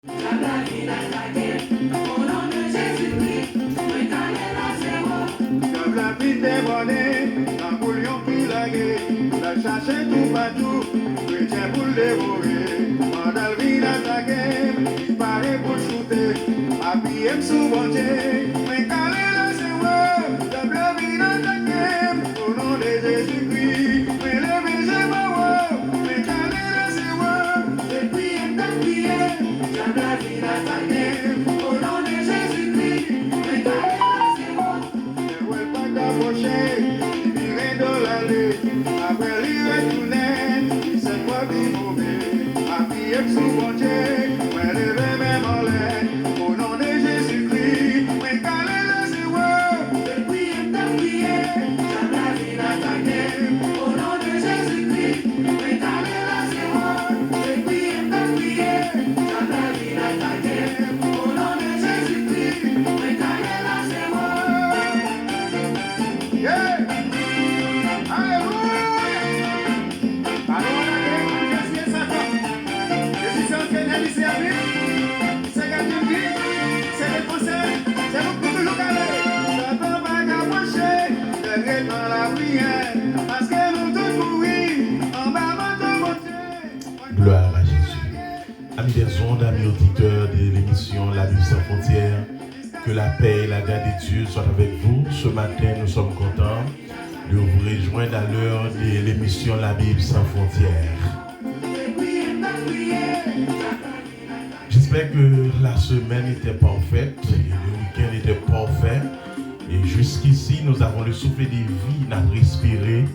La vie débordée, Napoléon qui laguait, la chercher tout partout, chrétien pour le dévorer. Mandalvin attaqué, il paraît pour shooter, appuyé sous bon Dieu, mais calé la sewa, la vie attaqué, au nom de Jésus-Christ, mais le baiser ma mais calé la sewa, et puis appuyé, la vie attaqué, au nom de Jésus-Christ, mais calé la sewa. Il virait dans l'allée, après il retournait, il s'est pas vu mauvais, appuyé sous bon Dieu, mais levé même en l'air, au nom de Jésus-Christ, mais calé le Seigneur, depuis il t'a prié, la vie attaqué, au nom de Jésus-Christ, mais calé le Seigneur, depuis il t'a prié, la vie attaqué, au nom de Jésus-Christ, mais calé le Seigneur. Yeah! Alléluia! Alors, qu'est-ce que ça fait? Je suis en train de servir. C'est quelqu'un qui c'est le conseil. C'est nous qui toujours calés. Ça peut pas approcher. De dans la prière. Parce que nous tous mourir en bas de mon Dieu. Gloire à Jésus. Amis des ondes, amis auditeurs de l'émission La Bible sans frontières, que la paix et la grâce de Dieu soient avec vous. Ce matin, nous sommes contents de vous rejoindre à l'heure de l'émission La Bible sans frontières. J'espère que la semaine était parfaite et le week-end était parfait. Et jusqu'ici, nous avons le souffle de vie, nous avons respiré.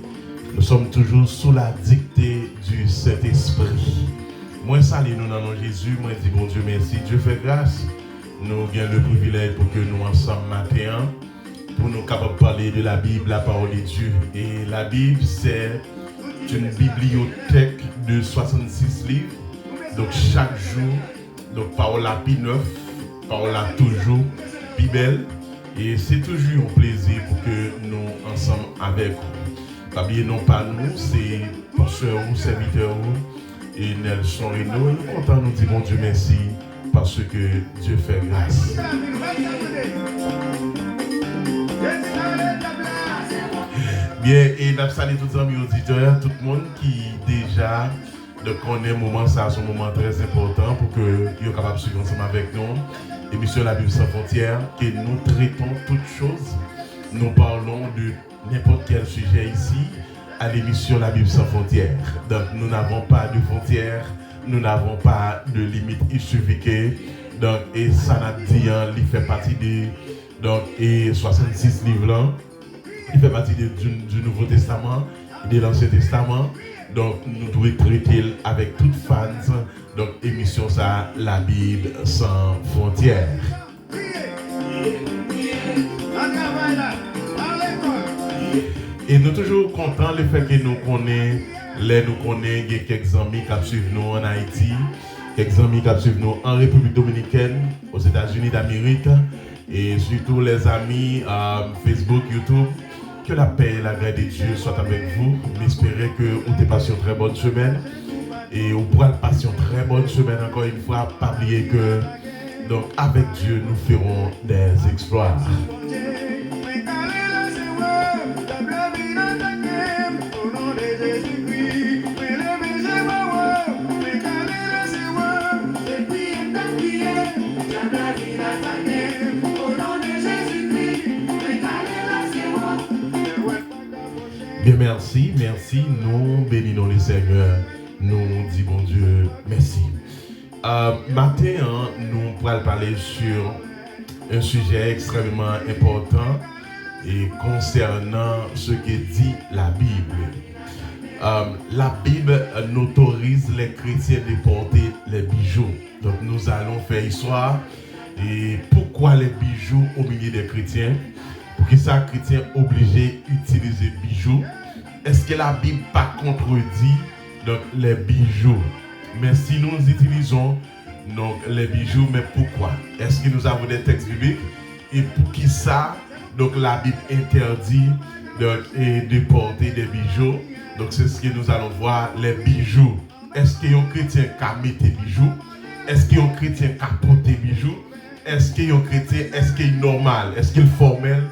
Nous sommes toujours sous la dictée du Saint-Esprit. Moi, salue nous dans le nom de Jésus. Moi, dis bon Dieu, merci. Dieu fait grâce. Nous avons le privilège pour que nous ensemble matin, pour nous capables de parler de la Bible, la parole de Dieu. Et la Bible, c'est une bibliothèque de 66 livres. Donc chaque jour, donc parole la plus neuf, parole la toujours plus belle. Et c'est toujours un plaisir pour que nous ensemble avec vous. Pas bien non pas nous, c'est pasteur ou serviteur et Nelson et nous. Nous comptons nous dire bon Dieu merci. Parce que Dieu fait grâce. Bien, et nous saluons tous les amis auditeurs, tout le monde qui déjà connaît le moment, ça c'est un moment très important pour que vous soyez capables de suivre ensemble avec nous. Émission La Bible sans frontières, que nous traitons toutes choses. Nous parlons de n'importe quel sujet ici à l'émission La Bible sans frontières. Donc nous n'avons pas de frontières. Nous n'avons pas de limite, il suffit que donc, et ça n'a dit, il fait partie de donc, et 66 livres là, il fait partie du Nouveau Testament et de l'Ancien Testament. Donc nous devons traiter avec toutes fans, donc émission ça, La Bible sans frontières. Et nous toujours contents le fait que nous connaissons. Là, nous connaissons quelques amis qui suivent nous en Haïti, quelques amis qui suivent nous en République Dominicaine, aux États-Unis d'Amérique, et surtout les amis Facebook, YouTube. Que la paix et la grâce de Dieu soient avec vous. J'espère que vous avez passé une très bonne semaine. Et vous pourrez passer une très bonne semaine encore une fois. Pas oublier que, donc, avec Dieu, nous ferons des exploits. Bien, merci, nous bénissons le Seigneur, nous disons bon Dieu, merci. Matin, nous pourrons parler sur un sujet extrêmement important et concernant ce que dit la Bible. La Bible nous autorise les chrétiens de porter les bijoux. Donc nous allons faire histoire et pourquoi les bijoux au milieu des chrétiens. Pour que ça, chrétien obligé d'utiliser bijoux. Est-ce que la Bible pas contredit donc, les bijoux? Mais si nous utilisons donc, les bijoux, mais pourquoi? Est-ce que nous avons des textes bibliques? Et pour qui ça, donc la Bible interdit donc, de porter des bijoux? Donc c'est ce que nous allons voir, les bijoux. Est-ce qu'un chrétien qui met des bijoux? est-ce qu'il y a un chrétien qui a porté bijoux? Est-ce qu'il y a un chrétien, est-ce qu'il est normal, est-ce qu'il est formel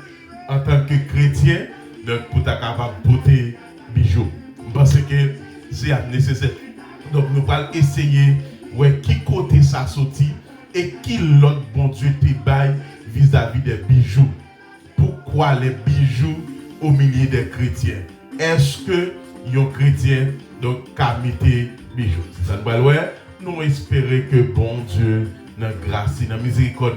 en tant que chrétien, donc pour être capable de porter bijoux? Parce que c'est nécessaire. Donc nous allons essayer ouais, qui côté ça sorti et qui l'autre bon Dieu te baille vis-à-vis des bijoux. Pourquoi les bijoux au milieu des chrétiens? Est-ce que les chrétiens donc qu'a mis bijoux? C'est ça nous espérons que bon Dieu dans grâce, dans miséricorde,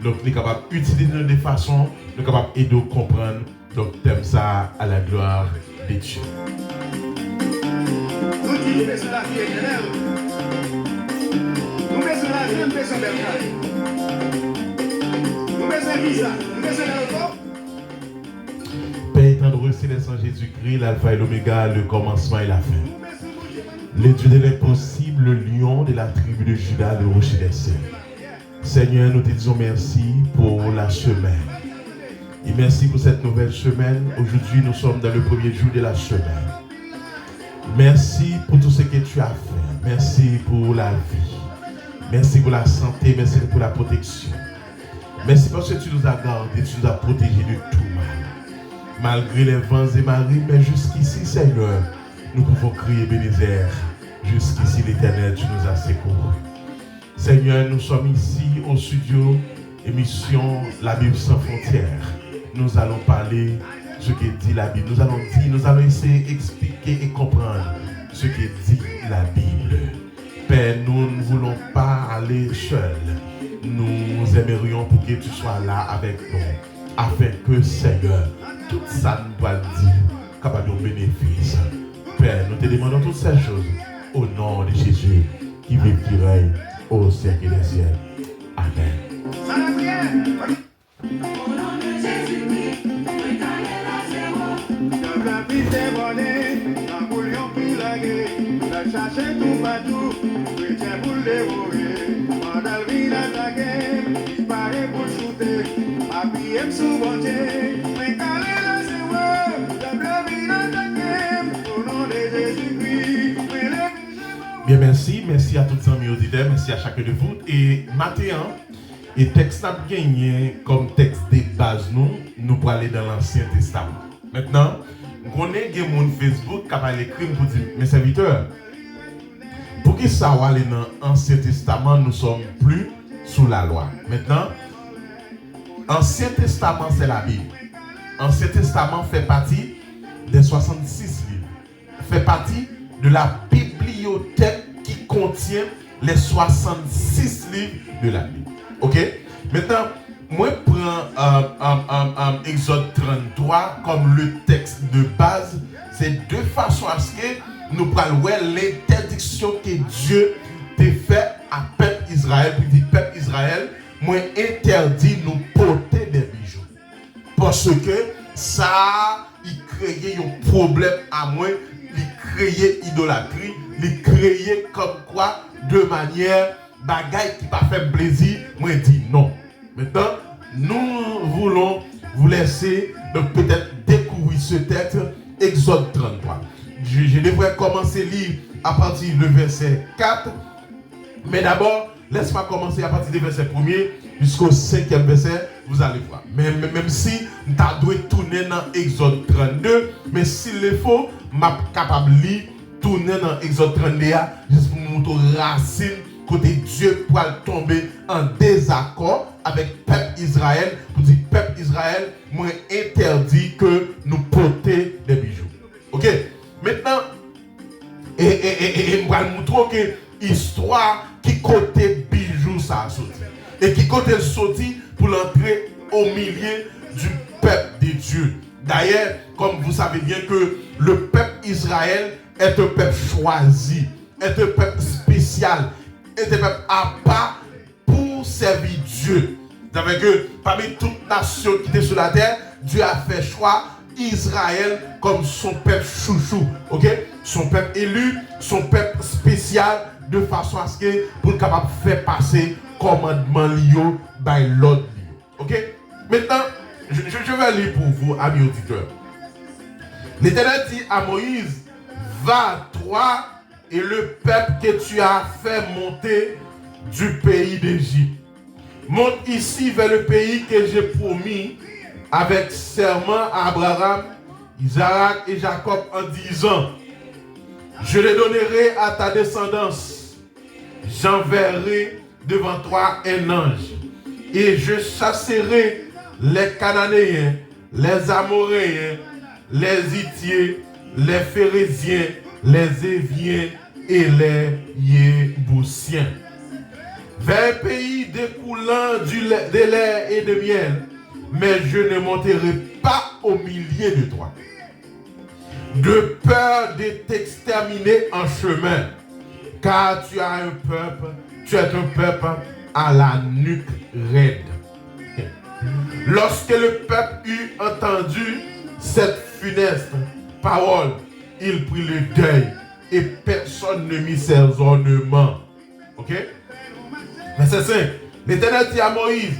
donc nous sommes capables d'utiliser de façon, nous sommes capables d'aider à comprendre donc thème ça à la gloire de Dieu. Nous disons que c'est la vie éternelle. Nous mettons la vie, nous mettons nous mettons visa, nous mettons l'aéroport. Père tendre céleste en Jésus-Christ, l'alpha et l'oméga, le commencement et la fin. Le Dieu de l'impossible, le lion de la tribu de Juda, le rocher des cieux. Seigneur, nous te disons merci pour la semaine. Et merci pour cette nouvelle semaine. Aujourd'hui, nous sommes dans le premier jour de la semaine. Merci pour tout ce que tu as fait. Merci pour la vie. Merci pour la santé. Merci pour la protection. Merci parce que tu nous as gardés, tu nous as protégés de tout mal. Malgré les vents et marées, mais jusqu'ici, Seigneur, nous pouvons crier Bénézer. Jusqu'ici, l'Éternel, tu nous as secourus. Seigneur, nous sommes ici au studio, émission La Bible sans frontières. Nous allons parler ce que dit la Bible. Nous allons essayer d'expliquer et comprendre ce que dit la Bible. Père, nous ne voulons pas aller seuls. Nous aimerions pour que tu sois là avec nous, afin que, Seigneur, tout ça nous va dire capable de bénéfice. Père, nous te demandons toutes ces choses au nom de Jésus qui vit, qui règne au siècle des siècles. Amen. Au nom de Jésus-Christ, La vie débordée, Napoléon qui lagué, la chercher tout partout, chrétien pour le dévorer, Mandalvin attaqué, disparaît pour shooter, appuyé sous bon Dieu, mais calé la sewa, la vie attaqué, au nom de Jésus-Christ, Bien, merci à tous les amis auditeurs, merci à chacun de vous. Et maintenant, et texte a gagné comme texte de base nous pour aller dans l'Ancien Testament. Maintenant, on a mon Facebook qui a écrit pour dire, mes serviteurs, pour qui ça va aller dans l'Ancien Testament, nous ne sommes plus sous la loi. Maintenant, l'Ancien Testament, c'est la Bible. L'Ancien Testament fait partie des 66 livres. Fait partie de la bibliothèque qui contient les 66 livres de la Bible. Ok? Maintenant, moi, je prends Exode 33 comme le texte de base. C'est de façon à ce que nous parlons l'interdiction que Dieu t'a fait à peuple Israël. Puis dit, peuple Israël, moi, interdit nous porter des bijoux. Parce que ça, il crée un problème à moi. Il créer idolâtrie, il créer comme quoi, de manière bagaille qui pas fait plaisir, moi dit non. Maintenant, nous voulons vous laisser donc peut-être découvrir ce texte, Exode 33. Je devrais commencer à lire à partir du verset 4, mais d'abord, laisse-moi commencer à partir du verset 1er jusqu'au 5e verset, vous allez voir. Même si nous devons tourner dans Exode 32, mais s'il le faut, je suis capable de lire, tourner dans Exode 32, juste pour montrer racine, côté Dieu pour tomber en désaccord avec le peuple Israël, pour dire, peuple Israël, moi interdit que nous portions des bijoux. Ok? Maintenant, je vais vous montrer que l'histoire qui côté bijoux ça a sorti. Et qui côté sorti pour l'entrer au milieu du peuple de Dieu. D'ailleurs, comme vous savez bien que le peuple Israël est un peuple choisi, est un peuple spécial, est un peuple à part pour servir Dieu. C'est-à-dire que parmi toutes nations qui étaient sur la terre, Dieu a fait choix Israël comme son peuple chouchou. Ok? Son peuple élu, son peuple spécial, de façon à ce que pour être capable de faire passer commandement lié by l'autre. Ok? Maintenant, je vais lire pour vous, amis auditeurs. L'Éternel dit à Moïse, va toi et le peuple que tu as fait monter du pays d'Égypte. Monte ici vers le pays que j'ai promis avec serment à Abraham, Isaac et Jacob en disant, je les donnerai à ta descendance. J'enverrai devant toi un ange et je chasserai les Cananéens, les Amoréens, les Hittiens, les Phérésiens, les Éviens et les Yébousiens. Vers un pays découlant de lait et de miel, mais je ne monterai pas au milieu de toi, de peur de t'exterminer en chemin, car tu es un peuple à la nuque raide. Lorsque le peuple eut entendu cette funeste parole, il prit le deuil et personne ne mit ses ornements. Ok? Verset 5. L'Éternel dit à Moïse,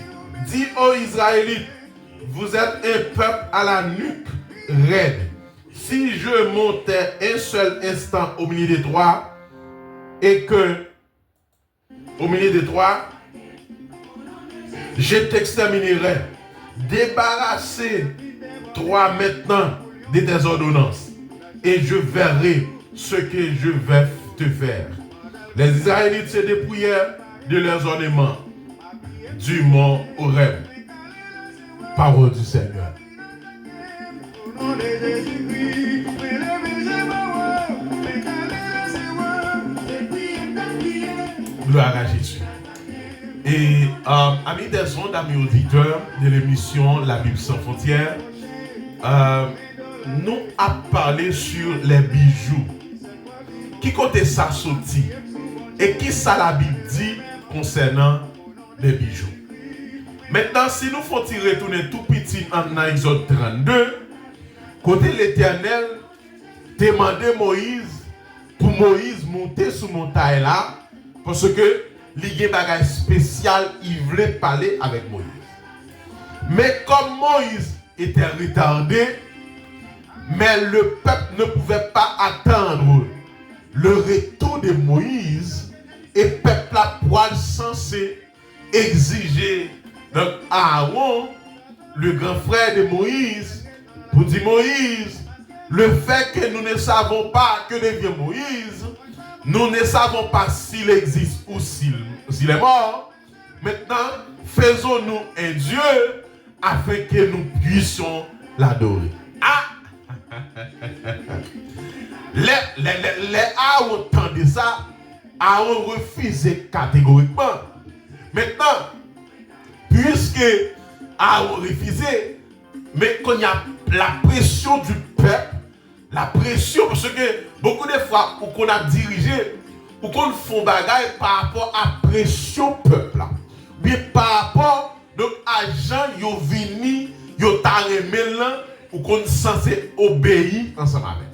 dis aux Israélites, vous êtes un peuple à la nuque raide. Si je montais un seul instant au milieu de toi, et que au milieu de toi, je t'exterminerai. Débarrassez-toi maintenant de tes ordonnances, et je verrai ce que je vais te faire. Les Israélites se dépouillèrent de leurs ornements du mont Horeb. Parole du Seigneur. Au nom de Jésus-Christ, Gloire à Jésus. Et amis des ondes, amis auditeurs de l'émission La Bible sans frontières, nous avons parlé sur les bijoux. Qui côté ça sorti? Et qui ça la Bible dit concernant les bijoux? Maintenant, si nous faisons retourner tout petit en Exode 32, côté l'Éternel demandait Moïse pour Moïse monter sur montagne là, parce que il y a un bagage spécial, il voulait parler avec Moïse. Mais comme Moïse était retardé, mais le peuple ne pouvait pas attendre le retour de Moïse, et le peuple a poil censé exiger donc Aaron, le grand frère de Moïse, pour dire Moïse, le fait que nous ne savons pas que devient Moïse, nous ne savons pas s'il existe ou s'il est mort. Maintenant, faisons-nous un Dieu afin que nous puissions l'adorer. Ah! Les Aaron entendait ça, Aaron refusait catégoriquement. Maintenant, puisque Aaron refusait, mais quand il y a la pression du peuple, la pression, parce que beaucoup de fois, où qu'on a dirigé, où qu'on fait bagaille par rapport à la pression peuple, mais par rapport donc, à gens qui sont venus, qui ont arrêté là, où qu'on est censé obéir ensemble avec.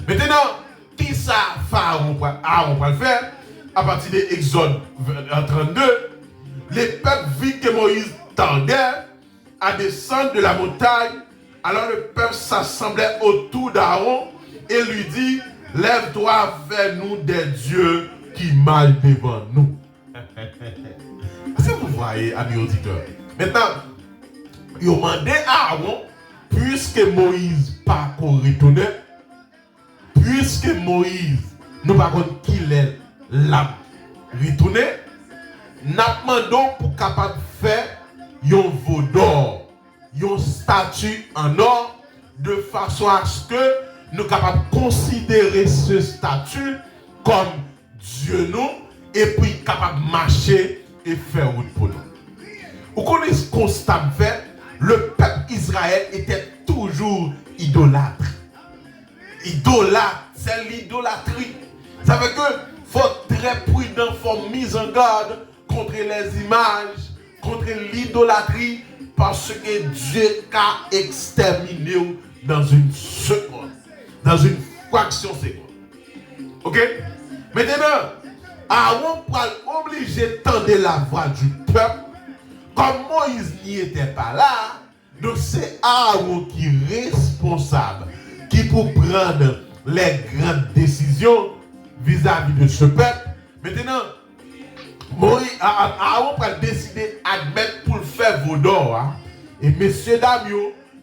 Maintenant, qui ça Pharaon va le faire? À partir de Exode 32, les peuples vit que Moïse tendait à descendre de la montagne. Alors le peuple s'assemblait autour d'Aaron et lui dit, lève-toi vers nous des dieux qui marchent devant nous. Est-ce que vous voyez, amis auditeurs? Maintenant, ils ont demandé à Aaron, puisque Moïse pas retourné, puisque Moïse nous pas qu'il est là retourné, nous demandons pour capable faire un veau d'or, une statue en or, de façon à ce que nous capables de considérer ce statut comme Dieu nous, et puis capable de marcher et faire route pour nous. Vous connaissez ce constat fait, le peuple Israël était toujours idolâtre. Idolâtre, c'est l'idolâtrie. Ça veut dire qu'il faut être très prudent, il faut mise en garde contre les images, contre l'idolâtrie, parce que Dieu a exterminé dans une seconde, dans une fraction de seconde. Ok? Maintenant, Aaron va obligé de tendre la voix du peuple. Comme Moïse n'y était pas là, donc c'est Aaron qui est responsable, qui peut prendre les grandes décisions vis-à-vis de ce peuple. Maintenant, Aaron va décider d'admettre pour le faire vaudor. Hein? Et messieurs, dames,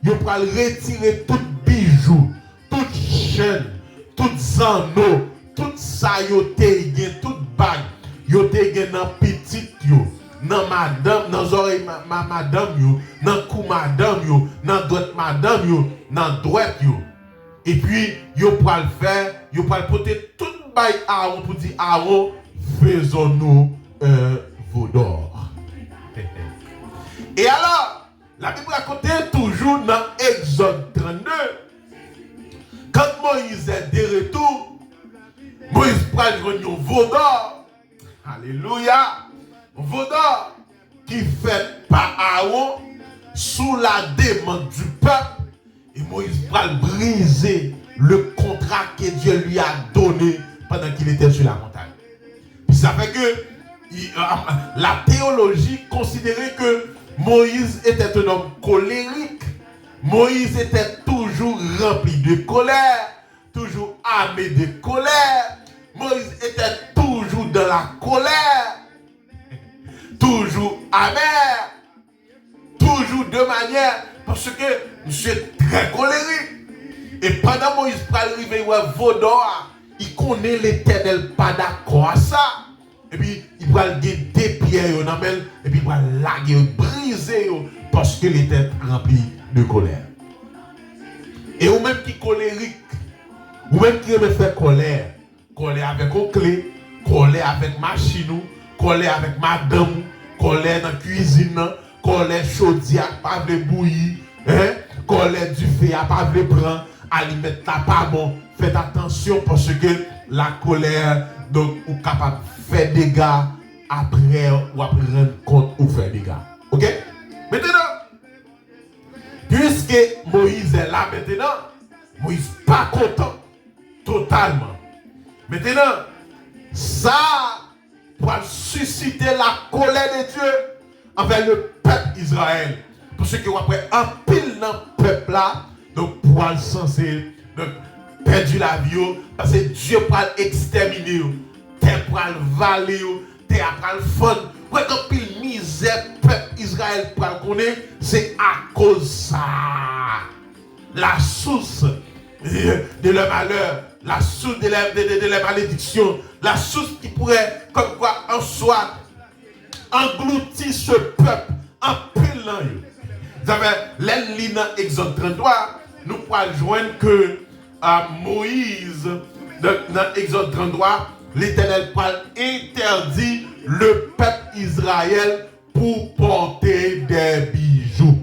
ils vont retirer tout bijou, toute chaîne, toute anneaux, tout ça, toute bague, dans petite, dans madame, dans oreille madame, dans cou madame, dans droite madame, dans droite. Et puis, ils vont le faire, ils vont porter toute bague à Aaron pour dire Aaron, faisons-nous un vaudor. Et alors, la Bible raconte toujours dans Exode 32, quand Moïse est de retour, Moïse prend un vaudor. Alléluia. Un vaudor qui fait par Aaron sous la demande du peuple. Et Moïse va briser le contrat que Dieu lui a donné pendant qu'il était sur la montagne. Ça fait que la théologie considérait que Moïse était un homme colérique. Moïse était toujours rempli de colère, toujours armé de colère. Moïse était toujours dans la colère, toujours amer, toujours de manière, parce que monsieur est très colérique. Et pendant Moïse va arriver à Vaudor, il connaît l'Éternel pas d'accord à ça. Et puis il va le des pierres, et puis il va laguer, briser, parce que il était rempli de colère. Et ou même qui colérique, ou même qui aime faire colère avec une clé, colère avec machine, colère avec madame, colère dans la cuisine, colère chaudière, pas de bouillie, colère du feu, pas de prendre, aliment pas bon. Faites attention parce que la colère, donc, ou capable de faire des dégâts après ou après rendre compte ou faire des dégâts. Ok? Maintenant, puisque Moïse est là maintenant, Moïse n'est pas content totalement. Maintenant, ça va susciter la colère de Dieu envers le peuple Israël. Parce que après un pile dans le peuple là, donc pour le censé perdu la vie, parce que Dieu va exterminer, terre va le valer, terre va le fond. Ouais, quand pile misère peuple Israël pour le connaître, c'est à cause de ça. La source de leur malheur, la source de leur malédiction, la source qui pourrait, comme quoi, en soi, engloutir ce peuple en pile dans eux. Vous avez l'ennemi dans Exode 33, nous pouvons joindre que Moïse, dans Exode 33, l'Éternel parle interdit le peuple Israël pour porter des bijoux.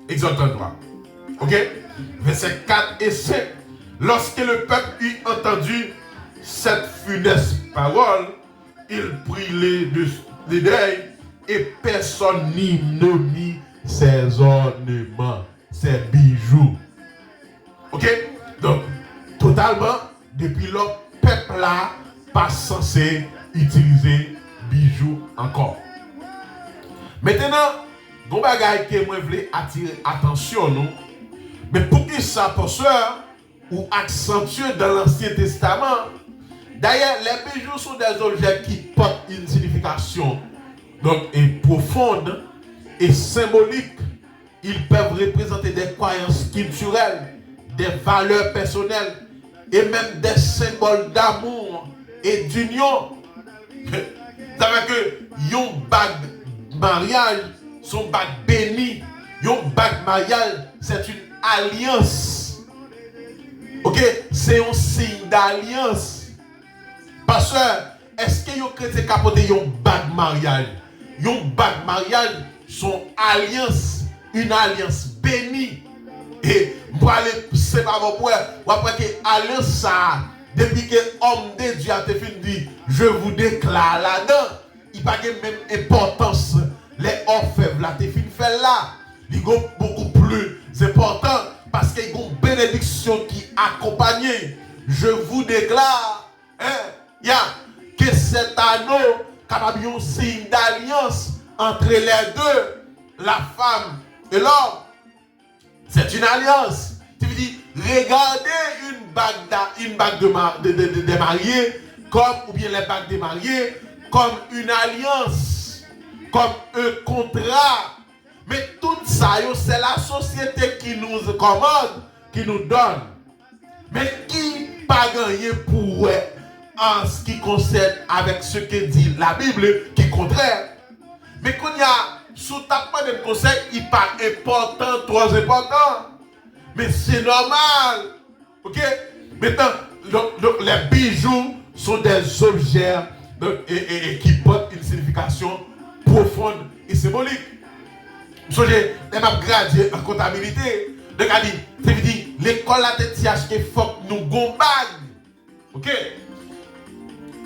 Exode 33. Ok? Versets 4 et 5. Lorsque le peuple eut entendu cette funeste parole, il prit les deuils et personne ne mit ses ornements, ses bijoux. Ok? Donc, totalement, depuis le peuple là, pas censé utiliser bijoux encore. Maintenant, bon bagay que moi voulais attirer attention nous, mais pour que ça pasteur ou accentué dans l'Ancien Testament, d'ailleurs les bijoux sont des objets qui portent une signification donc profonde et symbolique. Ils peuvent représenter des croyances culturelles, des valeurs personnelles et même des symboles d'amour et d'union. Ça veut dire que yon bague mariage, son bague béni, yon bague mariage, c'est une alliance. Ok, c'est un signe d'alliance. Pasteur, est-ce que yon chrétien capote yon bague mariage? Yon bague mariage, son alliance, une alliance bénie. Et pour aller, c'est pas bon pour ou après que alliance ça, depuis que l'homme de Dieu a fini, je vous déclare là-dedans, il n'y a pas de même importance. Les orfèvres là, t'es fini faire là. Il y a beaucoup plus important parce qu'il y a une bénédiction qui accompagne. Je vous déclare, que cet anneau capable un signe d'alliance entre les deux, la femme et l'homme. C'est une alliance. Tu veux dire, regardez une bague de mariés, comme ou bien les bagues des mariés, comme une alliance, comme un contrat. Mais tout ça, c'est la société qui nous commande, qui nous donne. Mais qui pas gagné pour en ce qui concerne avec ce que dit la Bible, qui est contraire. Mais quand il y a sous tapement de conseil, il n'est pas important, trop important. Mais c'est normal. Ok? Maintenant, donc, les bijoux sont des objets qui portent une signification profonde et symbolique. Je vais gradué en comptabilité. Donc, ça veut dire, l'école a été acheté, faut que nous avons bagues. Ok?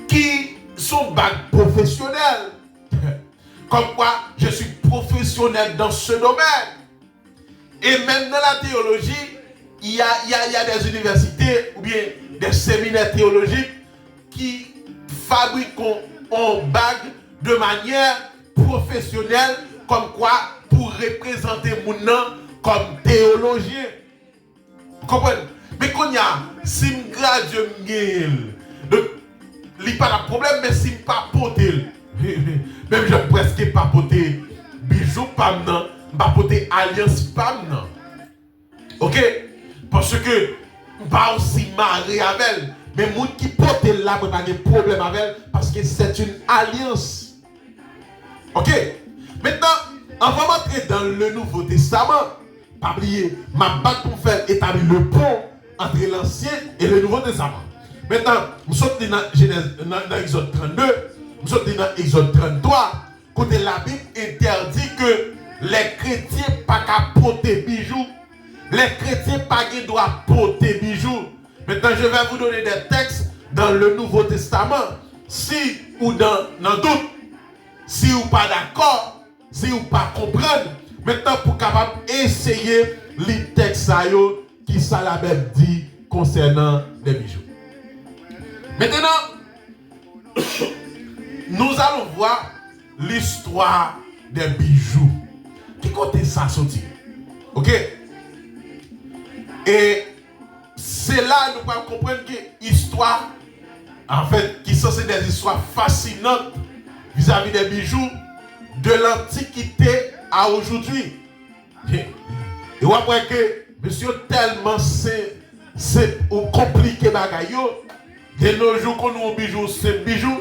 Qui sont bagues professionnelles. Comme quoi, je suis professionnel dans ce domaine. Et même dans la théologie, il y a des universités ou bien des séminaires théologiques qui fabriquent en bague de manière professionnelle, comme quoi pour représenter mon nom comme théologien. Vous comprenez? Mais quand il y a, si je gradue, donc il n'y a pas de problème, mais si je ne pas poter, même je presque pas poter bijoux, pas non, pas poter alliance, pas non. Ok? Parce que je ne pas aussi marié avec elle. Mais les gens qui portent là, je n'ai pas de problème avec elle parce que c'est une alliance. Ok? Maintenant, on va entrer dans le Nouveau Testament. Pas oublier, ma bague pour faire établir le pont entre l'Ancien et le Nouveau Testament. Maintenant, nous sommes dans Exode 32, nous sommes dans Exode 33, côté la Bible interdit que les chrétiens ne pas porter bijoux. Les chrétiens pas doivent porter bijoux. Maintenant, je vais vous donner des textes dans le Nouveau Testament. Si ou dans doute, si vous pas d'accord, si vous pas comprendre, maintenant pour capable essayer les textes qui ça la Bible dit concernant les bijoux. Maintenant, nous allons voir l'histoire des bijoux. Qui côté ça sorti? Ok? Et c'est là que nous pouvons comprendre que l'histoire, en fait, qui sont des histoires fascinantes vis-à-vis des bijoux de l'Antiquité à aujourd'hui. Et vous voyez que, monsieur, tellement c'est compliqué bagaille. De nos jours, quand nous avons bijoux, c'est bijoux,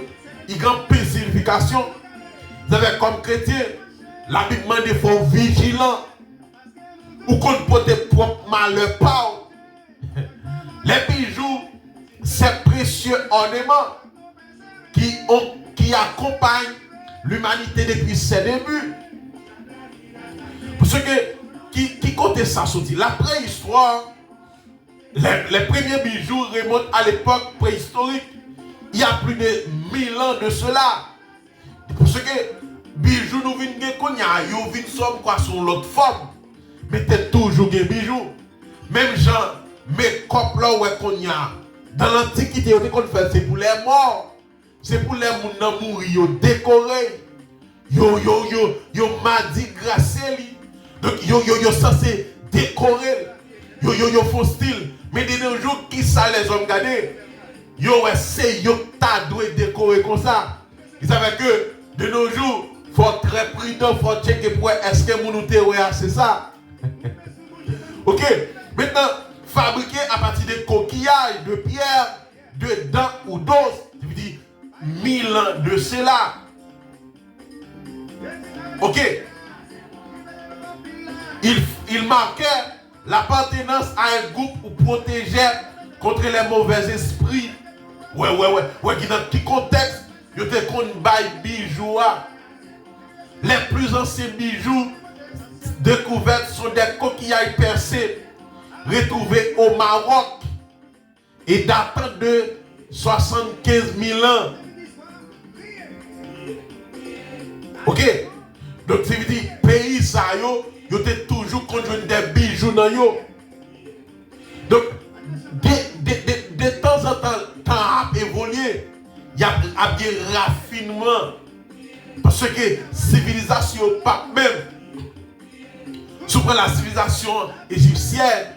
il y a une signification. Vous savez, comme chrétien, la Bible demande qu'il faut vigilant. Ou qu'on peut te propre malheur pas. Les bijoux, c'est précieux ornement qui accompagne l'humanité depuis ses débuts. Parce que, qui compte ça sorti? La préhistoire, les premiers bijoux remontent à l'époque préhistorique. Il y a plus de 1000 ans de cela. Parce que, bijoux nous viennent qu'on y a, ils viennent somme quoi sur l'autre forme. Mais t'es toujours des bijoux. Même gens, mes copes là où qu'on y a. Dans l'Antiquité, on fait c'est pour les morts. C'est pour les gens qui mourent, ils décorés. Yo mardi gracé. Donc yo censé décorer. Yo font style. Mais de nos jours, qui ça les hommes gardés? Yo c'est yo ta doué décorer comme ça. Ils savent que de nos jours, il faut être très prudent, il faut checker pour est-ce que mon c'est ça. Ok, maintenant, fabriqué à partir de coquillages, de pierres, de dents ou d'os, je veux dire 1000 ans de cela. Ok, il marquait l'appartenance à un groupe pour protéger contre les mauvais esprits. Ouais, dans quel contexte, il y a des bijoux. Les plus anciens bijoux découverts sont des coquillages percés retrouvés au Maroc et datant de 75 000 ans. Ok? Donc, ça veut dire pays ça yo était toujours conduit des bijoux dans yo. Donc, de temps en temps, le temps a évolué. Il y a des raffinements. Parce que civilisation pas même. Sous la civilisation égyptienne,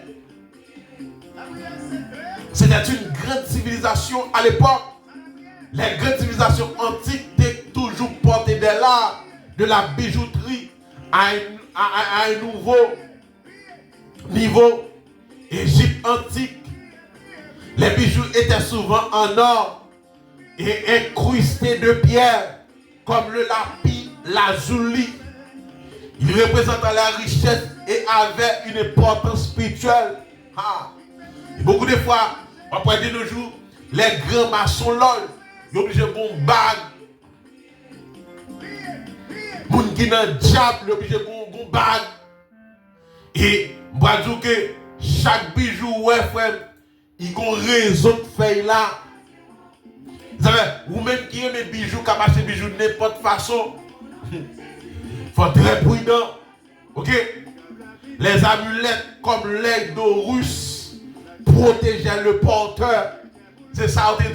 c'était une grande civilisation à l'époque. Les grandes civilisations antiques étaient toujours porter de l'art, de la bijouterie à un nouveau niveau. Égypte antique, les bijoux étaient souvent en or et incrustés de pierres comme le lapis lazuli. Ils représentaient la richesse et avaient une importance spirituelle. Et beaucoup de fois, après de nos jours, les grands maçons lol, ils sont obligés de faire une bague. Les gens qui sont diable, ils sont obligés de faire une bague. Et je vais dire que chaque bijou, ouais, frère, il y a une raison de faire là. Vous savez, ou même qui aime les bijoux, qui achètent des bijoux de n'importe façon, il faut être très prudent. Ok? Les amulettes comme l'aigle d'Horus protégeaient le porteur. C'est ça, on dit,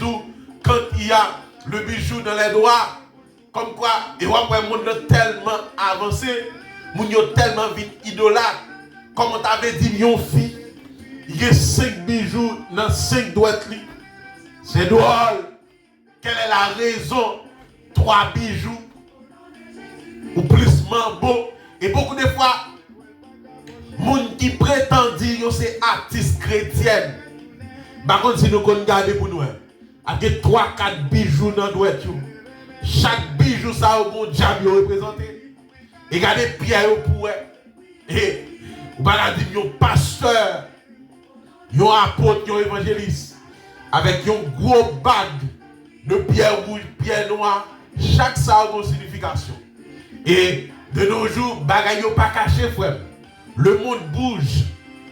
quand il y a le bijou dans les doigts, comme quoi, et on voit le monde tellement avancé, on est tellement vite idolâtre. Comme on t'avait dit, mon fille, il y a 5 bijoux dans 5 doigts. C'est drôle. Quelle est la raison? 3 bijoux ou plus beau. Et beaucoup de fois, les gens qui prétendent dire que c'est artiste chrétienne. Par contre, si nous regardons pour nous, avec 3-4 bijoux dans le doigt, chaque bijou, ça a un diable représenté. Et regardez Pierre pour et vous allez dire un pasteur, un apôtre, un évangéliste, avec un gros bague de pierre rouge, pierre noire, chaque ça a une signification. Et de nos jours, bagaille pas caché, frère. Le monde bouge.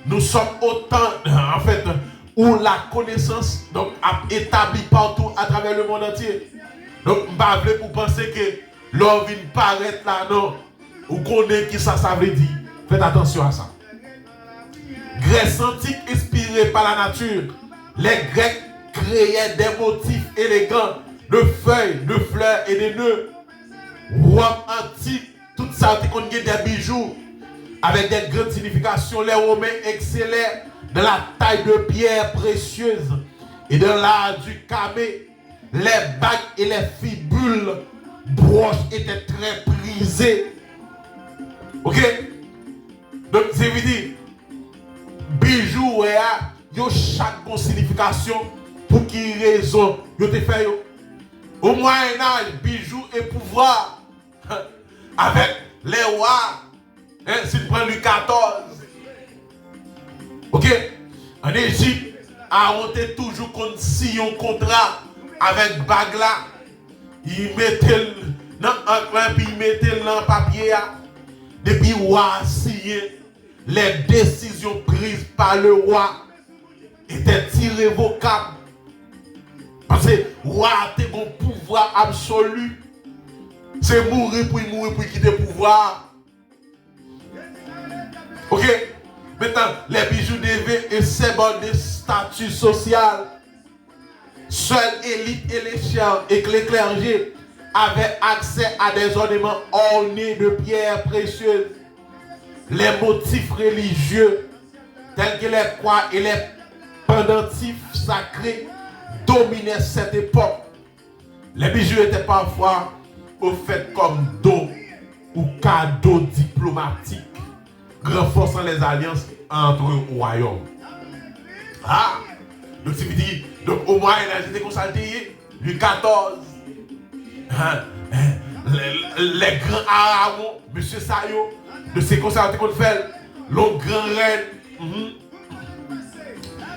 Nous sommes autant, en fait, où la connaissance donc, a établi partout à travers le monde entier. Donc, je ne pas pour penser que l'homme vient paraître là, non. Ou connaît qui ça veut dire. Faites attention à ça. Grèce antique inspirée par la nature. Les Grecs créaient des motifs élégants de feuilles, de fleurs et de nœuds. Rome antique, tout ça, on a des bijoux avec des grandes significations. Les Romains excellaient dans la taille de pierres précieuses et dans l'art du camé. Les bagues et les fibules broches étaient très prisées. Ok? Donc, c'est veut dire, bijoux, il y a chaque bonne signification pour qui raison il te fait. Au Moyen-Âge, bijoux et pouvoir avec les rois. Si tu prends Louis XIV. Ok? En Égypte, on était toujours si un contrat avec bague là. Il mettait dans un coin puis il mettait dans le papier. Depuis le roi a signé, les décisions prises par le roi étaient irrévocables. Parce que le roi a un pouvoir absolu. C'est mourir pour quitter le pouvoir. Ok? Maintenant, les bijoux devaient un symbole de statut social. Seule l'élite et les clergés avaient accès à des ornements ornés de pierres précieuses. Les motifs religieux, tels que les croix et les pendentifs sacrés, dominaient cette époque. Les bijoux étaient parfois offerts comme don ou cadeau diplomatique, renforçant les alliances entre royaumes. Donc, c'est dit, donc au Moyen-Âge, c'était constaté, Louis XIV, les grands arabes, M. Sayo, de ces conservateurs qu'on fait, l'autre grand reine.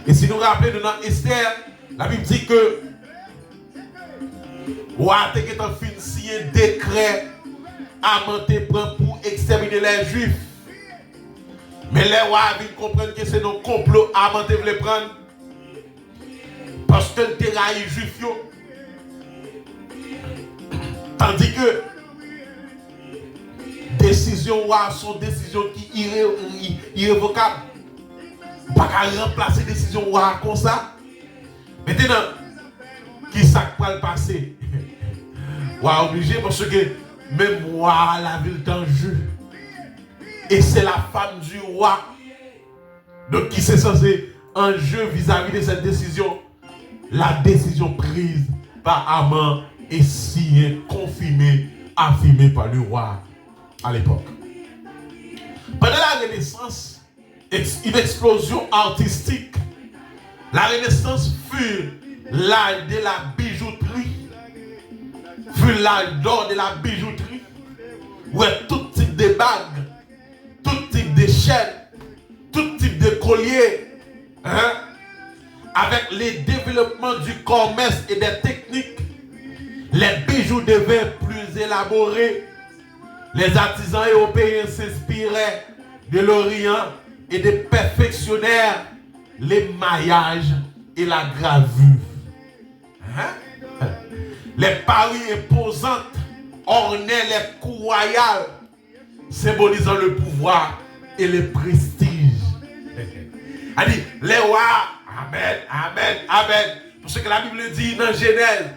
Et si nous rappelons dans Esther, la Bible dit que Ouate est en fin de signer un décret à monter pour exterminer les Juifs. Mais les rois comprennent que c'est nos complots à monter pour les prendre. Parce que le terrain est juif. Tandis que décisions sont décisions qui irrévocables. Pas qu'à remplacer décision comme ça. Maintenant, qui ça va le passer? Obligé parce que même moi, la ville d'Anjou, et c'est la femme du roi. Donc qui s'est censé enjeu vis-à-vis de cette décision? La décision prise par Haman et signé, confirmé, affirmé par le roi à l'époque. Pendant la Renaissance, une explosion artistique. La Renaissance fut l'âge de la bijouterie, fut l'âge d'or de la bijouterie, où tout type de bagues, tout type de chaînes, tout type de colliers, hein, avec le développement du commerce et des techniques, les bijoux devenaient plus élaborés. Les artisans européens s'inspiraient de l'Orient et de perfectionnèrent les maillages et la gravure. Hein? Les parures imposantes ornaient les cours royales, symbolisant le pouvoir et le prestige. Elle dit, les rois, amen, amen, amen. Pour ce que la Bible dit dans Genèse,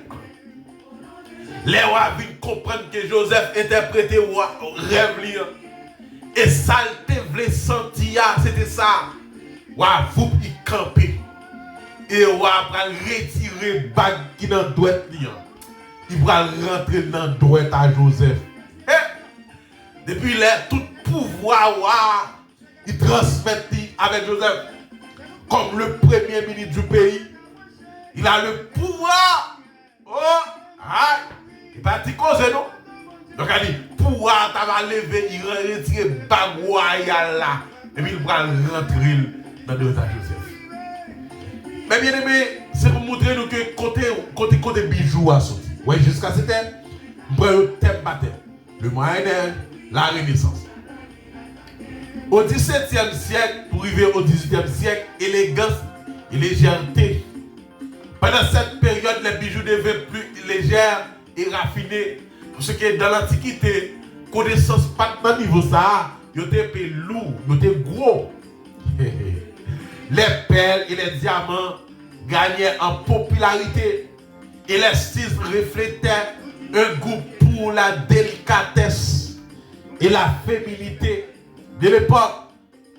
les rois viennent comprendre que Joseph interprétait rêve liant. Et ça te voulait sentir, c'était ça. Wa vous y camper. Et wa va retirer bague qui dans douette liant. Il va rentrer dans douette à Joseph. Et depuis là, tout pouvoir il transmet avec Joseph comme le premier ministre du pays. Il a le pouvoir. Oh, aïe. Il va te causer, non? Donc, il dit, pouvoir t'avoir levé, il va retirer bague royale là. Et puis, il va rentrer dans le dos à Joseph. Mais bien aimé, c'est pour montrer nous que côté bijoux à sortir. Oui, jusqu'à ce thème, le thème baptême. Le Moyen-Âge, la Renaissance. Au XVIIe siècle, pour arriver au XVIIIe siècle, élégance et légèreté. Pendant cette période, les bijoux devenaient plus légers et raffinés. Parce que dans l'Antiquité, connaissance pas de niveau ça, ils étaient lourds, ils étaient gros. Les perles et les diamants gagnaient en popularité et les styles reflétaient un goût pour la délicatesse et la féminité de l'époque.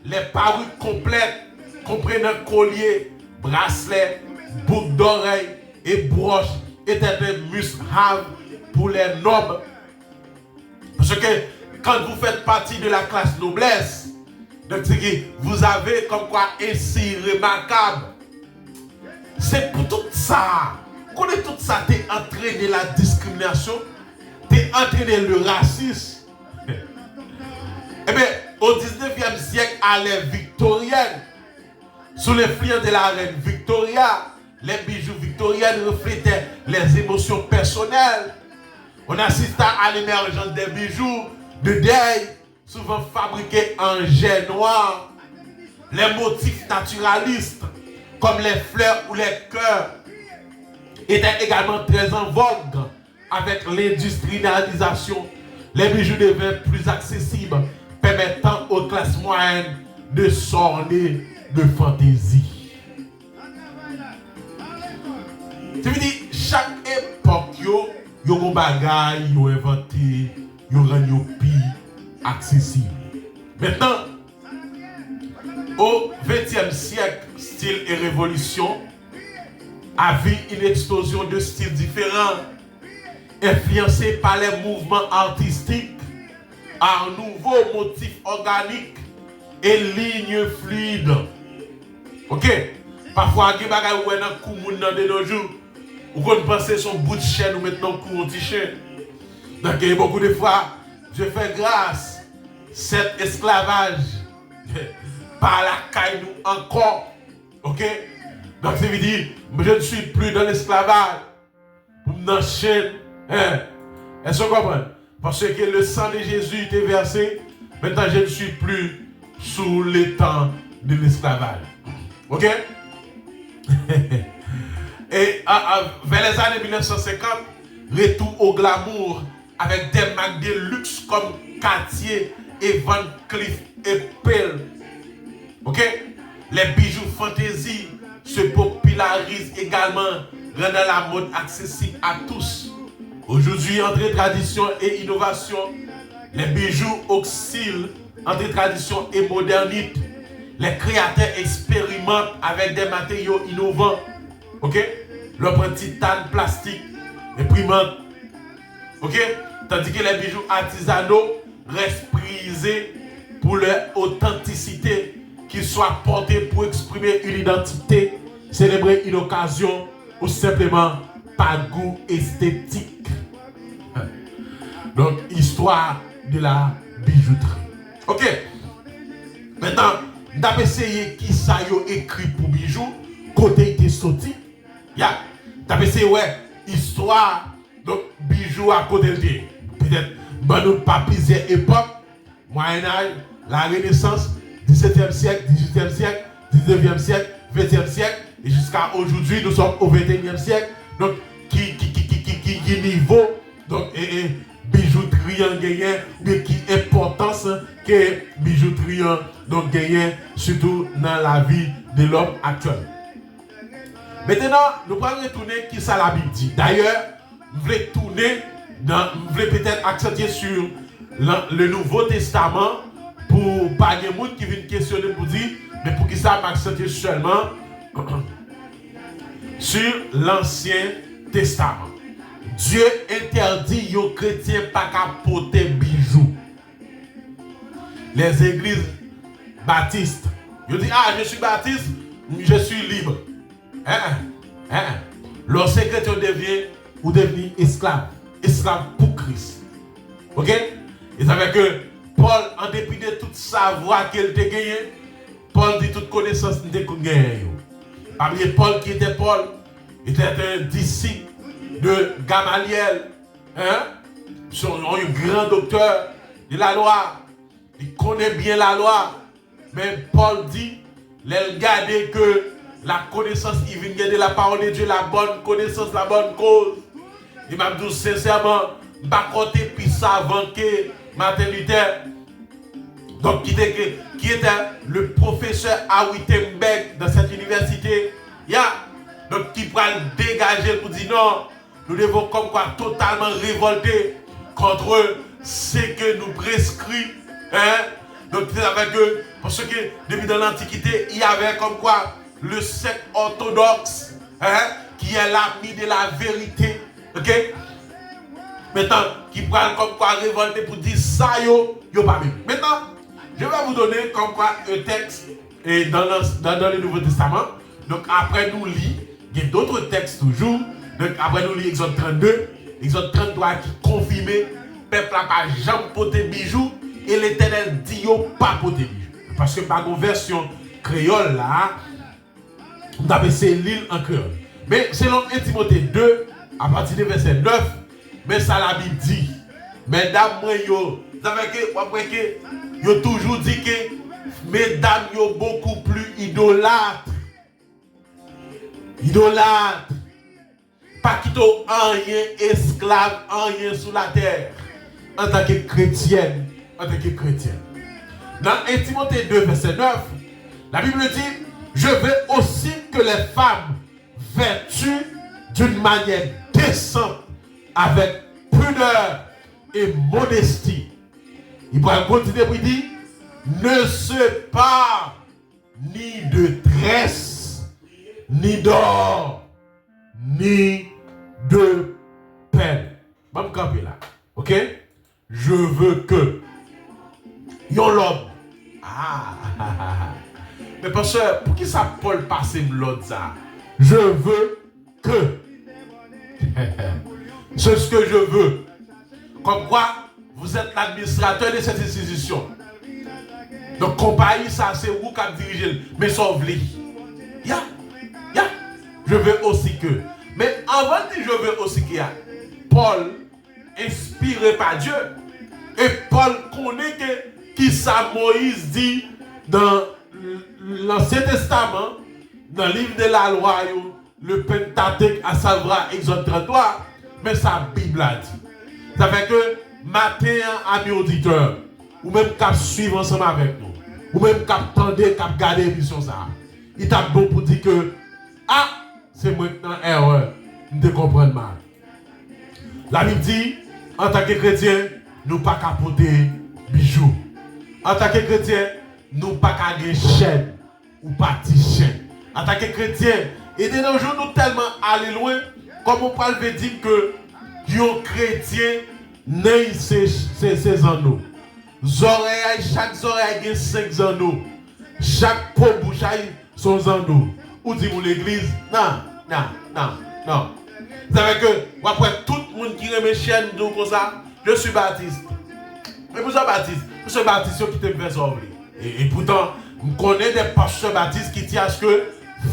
Les parures complètes comprenant colliers, bracelets, boucles d'oreilles et broches étaient des must-have pour les nobles. Parce que quand vous faites partie de la classe noblesse, donc vous avez comme quoi ainsi remarquable. C'est pour tout ça. Quand tout ça t'es entraîné la discrimination, t'es entraîné le racisme. Eh bien, au 19e siècle, à l'ère victorienne, sous l'influence de la reine Victoria, les bijoux victoriens reflétaient les émotions personnelles. On assista à l'émergence des bijoux de deuil, souvent fabriqués en jet noir. Les motifs naturalistes, comme les fleurs ou les cœurs, étaient également très en vogue. Avec l'industrialisation, les bijoux deviennent plus accessibles, permettant aux classes moyennes de s'orner de fantaisie. Tu veux dire, chaque époque, yo un bagay, yo inventé, yo rendu plus accessible. Maintenant, au XXe siècle, style et révolution a vu une explosion de styles différents, influencés par les mouvements artistiques, art nouveau, motifs organiques et lignes fluides. Ok? Parfois, il y a des choses qui sont dans de nos jours. Ou qu'on pense son bout de chaîne ou maintenant coup anti chien. Donc beaucoup de fois, je fais grâce cet esclavage par la caille nous encore. Ok? Donc ça veut dire, je ne suis plus dans l'esclavage. Dans la chaîne. Est-ce que vous comprenez? Parce que le sang de Jésus était versé. Maintenant je ne suis plus sous le temps de l'esclavage. Ok? Et vers les années 1950, retour au glamour avec des marques de luxe comme Cartier et Van Cleef et Pell. Ok? Les bijoux fantaisie se popularisent également, rendant la mode accessible à tous. Aujourd'hui, entre tradition et innovation, les bijoux oscillent entre tradition et modernité. Les créateurs expérimentent avec des matériaux innovants. Ok? L'empreinte titane, plastique, imprimante Ok? Tandis que les bijoux artisanaux restent prisés pour leur authenticité, qu'ils soient portés pour exprimer une identité, célébrer une occasion ou simplement par goût esthétique. Donc, histoire de la bijouterie. Ok? Maintenant, d'abord essayer qui ça y écrit pour bijoux, côté qui est sorti. Ya, d'abord essayé, ouais, histoire, donc bijoux à côté de peut-être, ben nous pas plusieurs époques, Moyen-Âge, la Renaissance, 17e siècle, 18e siècle, 19e siècle, 20e siècle, et jusqu'à aujourd'hui, nous sommes au 21e siècle. Donc, qui niveau, donc, bijouterie en gagnant, mais qui importance que bijouterie donc gagnant, surtout dans la vie de l'homme actuel. Maintenant, nous allons retourner qui ça la Bible dit. D'ailleurs, vous voulez tourner, vous voulez peut-être accentuer sur le Nouveau Testament pour pas de monde qui vient questionner pour dire, mais pour qui ça m'accentuer seulement sur l'Ancien Testament. Dieu interdit aux chrétiens pas qu'à porter bijoux. Les églises baptistes, ils disent, ah, je suis baptiste, je suis libre. Lorsque chrétien devient ou devient esclave pour Christ. Ok? Et ça fait que Paul, en dépit de toute savoir qu'il a gagné, Paul dit toute connaissance qu'il a gagné. Parmi Paul qui était Paul, était un disciple de Gamaliel, un grand docteur de la loi. Il connaît bien la loi. Mais Paul dit, regardez que la connaissance, il vient de la parole de Dieu, la bonne connaissance, la bonne cause. Il m'a dit sincèrement, je ne pas côté plus savant que Martin Luther. Donc, qui était le professeur à Wittenberg dans cette université. Donc, qui pourra le dégager pour dire non, nous devons comme quoi totalement révolter contre ce que nous prescrit. Donc, c'est avec eux, parce que depuis dans l'Antiquité, il y avait comme quoi le secte orthodoxe qui est l'ami de la vérité. Ok? Maintenant, qui prend comme quoi révolter pour dire ça, yo pas bien. Maintenant, je vais vous donner comme quoi un texte dans le Nouveau Testament. Donc, après nous lisons, il y a d'autres textes toujours. Donc, après nous lisons Exode 32, Exode 33 qui confirme, peuple n'a pas jamais porté bijoux et l'Éternel dit yo pas porté bijoux. Parce que par une version créole là, on a baissé l'île en créole. Mais selon 1 Timothée 2, à partir du verset 9, mais ça la Bible dit, mesdames, vous savez que, yo toujours dit que mesdames yo beaucoup plus idolâtres. Idolâtres. Pas quitter rien esclave, rien sous la terre. En tant que chrétienne, Dans 1 Timothée 2, verset 9, la Bible dit, je veux aussi que les femmes vêtues d'une manière décente, avec pudeur et modestie. Il va continuer pour dire, ne se parle ni de tresse, ni d'or, ni de peine. Je vais me camper là. Ok? Je veux que yon l'homme. Mais pasteur, pour qui ça Paul passe l'autre ça? Je veux que. C'est ce que je veux. Comme quoi, vous êtes l'administrateur de cette institution. Donc, compagnie, ça, c'est vous qui dirigez. Mais sauve-les. Je veux aussi que. Mais avant de dire je veux aussi qu'il y a, Paul, inspiré par Dieu, et Paul connaît que qui ça Moïse dit dans l'Ancien Testament, dans le livre de la loi, le Pentateuque, à savoir Exode 33, mais sa Bible a dit. Ça fait que matin, amis auditeurs, ou même cap suivre ensemble avec nous, ou même cap tendre, cap garder l'émission ça, il t'a bon pour dire que c'est maintenant erreur de comprendre mal. La Bible dit, en tant que chrétien, nous pas capoter bijoux. En tant que chrétien, nous pas qu'à chaîne ou pas chaîne. En tant que chrétien, et de nos jours, nous tellement aller loin, comme on peut dire que un chrétien n'est ses anneaux. Oreilles, chaque oreille a 5 anneaux. Chaque peau bouche a son anneau. Ou dit vous l'église? Non. Vous savez que, après tout le monde qui remet chaîne comme ça, je suis baptiste. Mais pour ça, baptiste, c'est baptiste qui te fait sauver. Et pourtant, je connais des pasteurs baptistes qui disent à ce que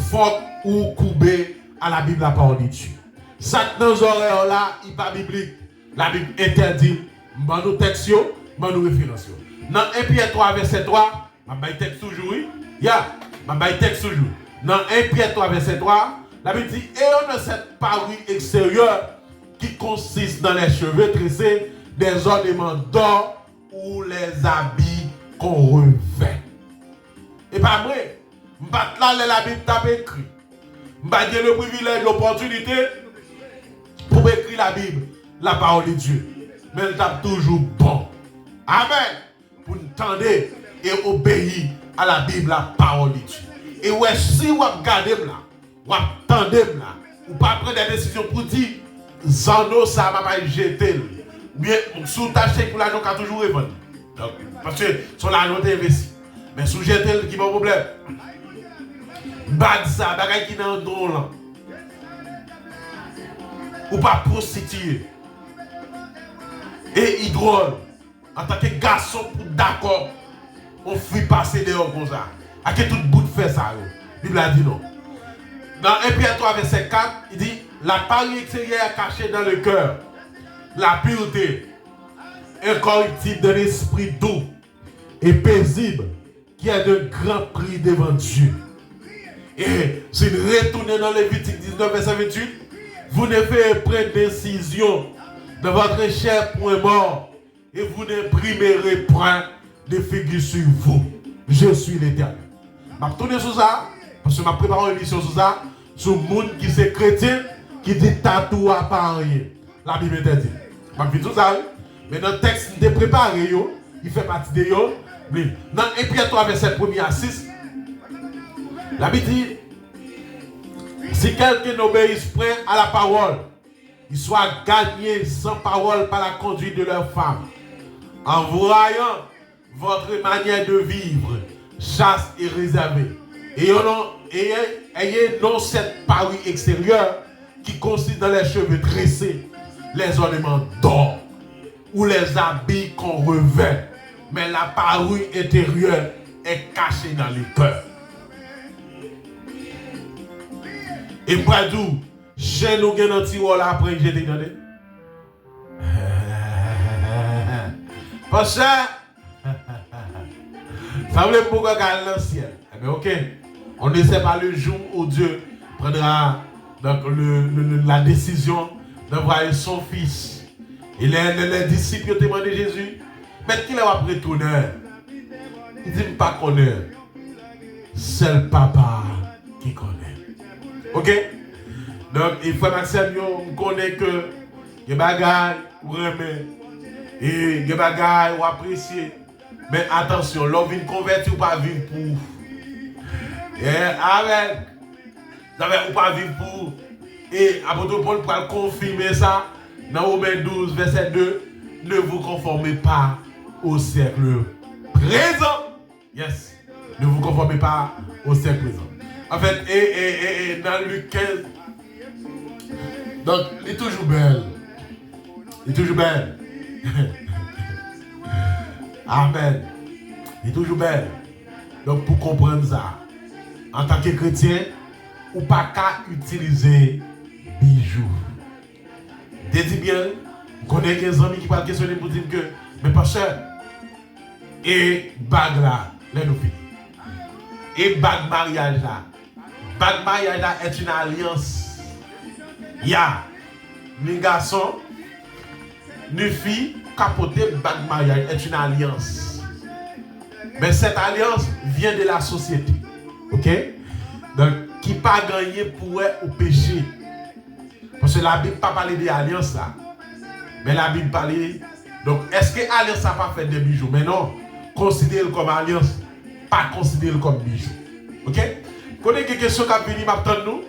faut ou couper à la Bible la parole de Dieu. Ça dans les oreilles là, il n'est pas biblique. La Bible interdit, nos textes, nos références. Dans 1 Pierre 3, verset 3, je vais texte toujours, oui. Je vais texte toujours. Dans 1 Pierre 3, verset 3, la Bible dit, et on a cette parure extérieure qui consiste dans les cheveux tressés, des ornements d'or ou les habits qu'on revêt. Et pas vrai, je vais là la Bible tape écrit. Je vais le privilège, l'opportunité pour écrire la Bible, la parole de Dieu. Mais elle tape toujours bon. Amen. Pour nous tendre et obéir à la Bible, la parole de Dieu. Et ouais, si vous regardez là, vous attendez là, vous pas prendre des décisions pour dire, Zano, ça m'a pas jeté. Bien, sous tâche pour l'argent qui a toujours répondu. Parce que son l'argent est investi. Mais sous jeté, qui n'a pas de problème. Bad ça, bagay qui dans le drôle là. Ou pas prostituer. Et idrôle. En tant que garçon, pour d'accord, on fuit passer dehors comme ça. À que tout bout de fait ça. La Bible a dit non. Dans 1 Pierre 3, verset 4, il dit, la parure extérieure cachée dans le cœur, la pureté, incorruptible de l'esprit doux et paisible, qui a de grands prix devant Dieu. Et si vous retournez dans Lévitique 19, verset 28, vous ne faites prendre décision de votre chair point mort, et vous n'imprimerez point de figure sur vous. Je suis l'Éternel. Je vais tourner sur ça, parce que je vais préparer une émission sur ça, sur le monde qui est chrétien, qui dit tatou à pas rien. La Bible interdit. Je vais dire tout ça, mais dans le texte, il est préparé, il fait partie de eux. Dans 1 Pierre 3, verset 1 à 6, la Bible dit, si quelqu'un n'obéisse point à la parole, il soit gagné sans parole par la conduite de leur femme, en voyant votre manière de vivre, chaste et réservée. Et ayez non cette parure extérieure qui consiste dans les cheveux tressés, les ornements d'or ou les habits qu'on revêt. Mais la parure intérieure est cachée dans le cœur. Et pour nous, chez nous, nous avons un petit rôle après que j'ai regardé. Parce que ça veut dire pourquoi dans le ciel. Mais ok, on ne sait pas le jour où Dieu prendra donc, la décision d'envoyer son fils. Et les disciples ont demandé à Jésus, mais qui l'a retourné? Il dit, pas connaître. C'est le papa qui connaît. Ok? Donc, il faut Maxime, on connaît que les bagailles, ou remet, et les bagailles, ou apprécier. Mais attention, l'on vient convertir ou pas vivre pour. Et avec, ou pas vivre pour. Et apôtre Paul pour confirmer ça, dans Romains 12, verset 2, ne vous conformez pas au siècle présent. Yes. Ne vous conformez pas au siècle présent. En fait, et dans Luc 15, donc, il est toujours belle. Il est toujours belle. Amen. Il est toujours belle. Donc, pour comprendre ça, en tant que chrétien, ou pas qu'à utiliser bijoux. Dis bien, vous connaissez des amis qui parlent questionner pour dire que, mais pasteur, et bague là, les nous filles. Et bague mariage là. Bague mariage là est une alliance. Ya, les garçons, les filles, capoter bague mariage est une alliance. Mais cette alliance vient de la société. Ok? Donc, qui pas gagné pour au péché. Parce que la Bible ne parle pas de l'alliance là. Mais la Bible parle. Donc, est-ce que l'alliance n'a pas fait des bijoux? Mais non, considérez-le comme alliance. Pas considérez-le comme bijoux. Ok? Connaissez quelques questions qui viennent m'attendre nous?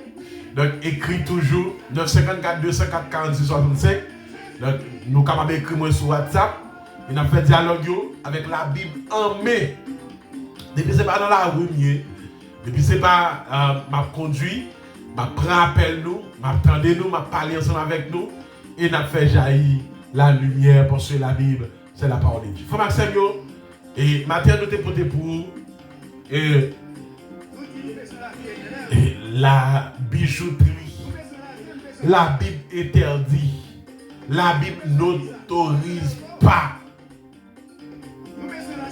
Donc, écris toujours 954 204 46 65. Donc, nous sommes capables d'écrire sur WhatsApp. Et nous avons fait dialogue avec la Bible en main. Depuis ce n'est pas dans la rue, depuis ce n'est pas m'a conduit, m'a pris appel nous, m'a entendu nous, m'a parlé ensemble avec nous. Et nous avons fait jaillir la lumière parce que la Bible, c'est la parole de Dieu. Faut Maxime, et matin nous t'es porté pour et la bijouterie. La Bible interdit. La Bible n'autorise pas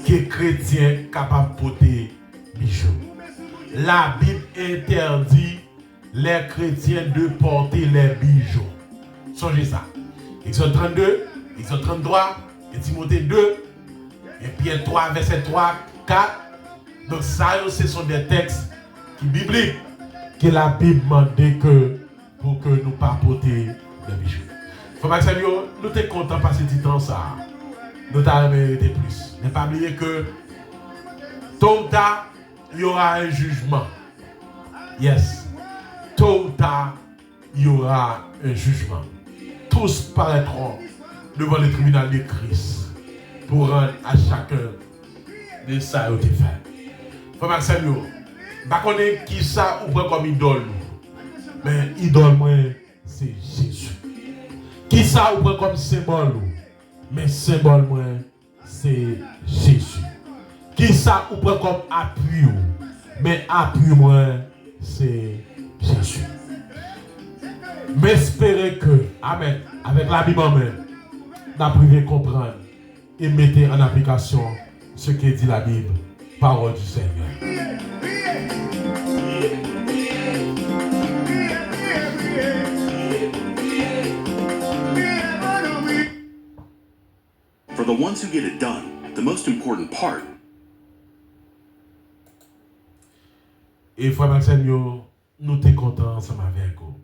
que les chrétiens sont capables de porter bijoux. La Bible interdit les chrétiens de porter les bijoux. Songez ça. Exode 32, Exode 33, et Timothée 2, et Pierre 3, verset 3, 4. Donc ça, ce sont des textes qui bibliques que la Bible demande que pour que nous ne pas porter des bijoux. Faut pas que nous sommes contents de passer du temps ça. Nous avons mérité plus. Ne pas oublier que tôt ou tard, il y aura un jugement. Yes. Tôt ou tard, il y aura un jugement. Tous paraîtront devant le tribunal de Christ pour rendre à chacun de ça qui fait. Faut pas que ça nous. Pas connaître qui ça ou pas comme idole. Mais idole moi c'est Jésus. Qui ça ou pas comme symbole. Mais symbole moi c'est Jésus. Qui ça ou pas comme appui. Mais appui moi c'est Jésus. M'espérer que, amen, avec la Bible en main, nous pouvons comprendre et mettre en application ce que dit la Bible, parole du Seigneur. For the ones who get it done, the most important part. Et frère Maxime, nous sommes contents ensemble avec vous.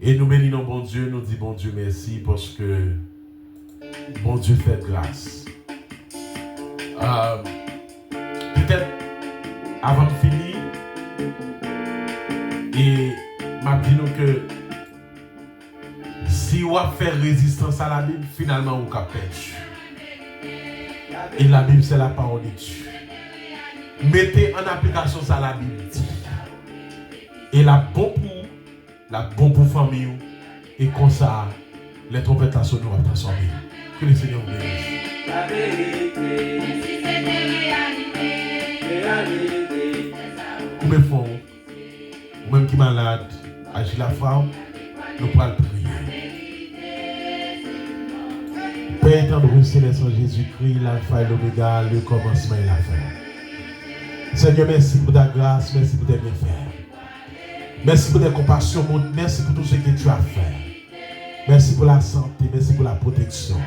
Et nous bénissons bon Dieu, nous disons bon Dieu merci parce que bon Dieu fait grâce. Peut-être avant de finir, et m'a dit nous que si on fait résistance à la Bible, finalement on va perdu. Et la Bible c'est la parole de Dieu. Mettez en application ça la Bible dit. Et la bonne pour famille et comme ça les trompettes à sonner vont transformer. Que le Seigneur vous bénisse. La vérité, si c'était réalité. Combien de fois, ou même qui est malade, agit la femme, nous pouvons prier. Père éternel, céleste en Jésus-Christ, l'alpha et l'oméga, le commencement et la fin. Seigneur, merci pour ta grâce, merci pour tes bienfaits. Merci pour tes compassions, merci pour tout ce que tu as fait. Merci pour la santé, merci pour la protection.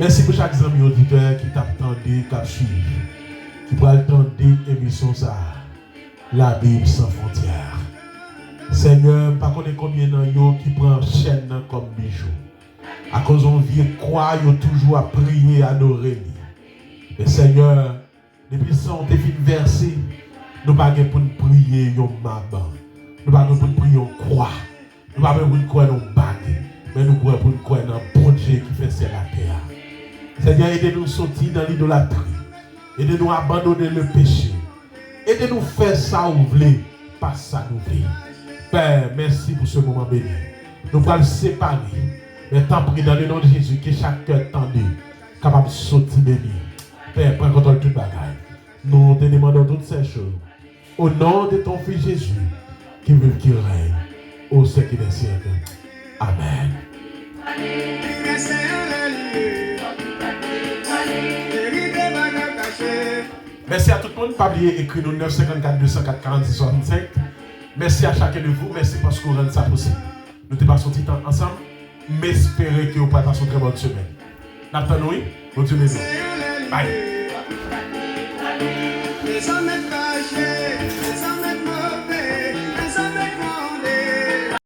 Merci pour chaque ami auditeur qui t'a attendu, qui a suivi, qui pourra attendre l'émission ça, la Bible sans frontières. Seigneur, pas qu'on est combien de gens qui prennent chaîne comme bijou. À cause on vient croire, ils ont toujours à prier, à adorer. Mais Seigneur, depuis ça on t'a fait verser, nous ne pouvons pas pour prier un maman. Nous ne pouvons pas pour prier une croix. Nous ne pouvons pas pour croire une bague. Mais nous pouvons pour croire un bon Dieu qui fait ciel la terre. Seigneur, aidez-nous à sortir dans l'idolâtrie. Aidez-nous à abandonner le péché. Aidez-nous à faire ça où vous voulez, pas ça nous voulons. Père, merci pour ce moment béni. Nous pouvons le séparer. Mais tant pis dans le nom de Jésus, que chaque cœur tendu, capable de sortir béni. Père, prends contrôle de toute bagaille. Nous te demandons toutes ces choses. Au nom de ton Fils Jésus, qui veut qu'il règne au siècle des siècles. Amen. Merci à tout le monde. Pas oublier écrit nous 954 204 46 65. Merci à chacun de vous. Merci parce que vous rendez ça possible. Nous te passons du temps ensemble. Mais espérez que vous passez une très bonne semaine. Nathan, oui. Bonne semaine. Bye.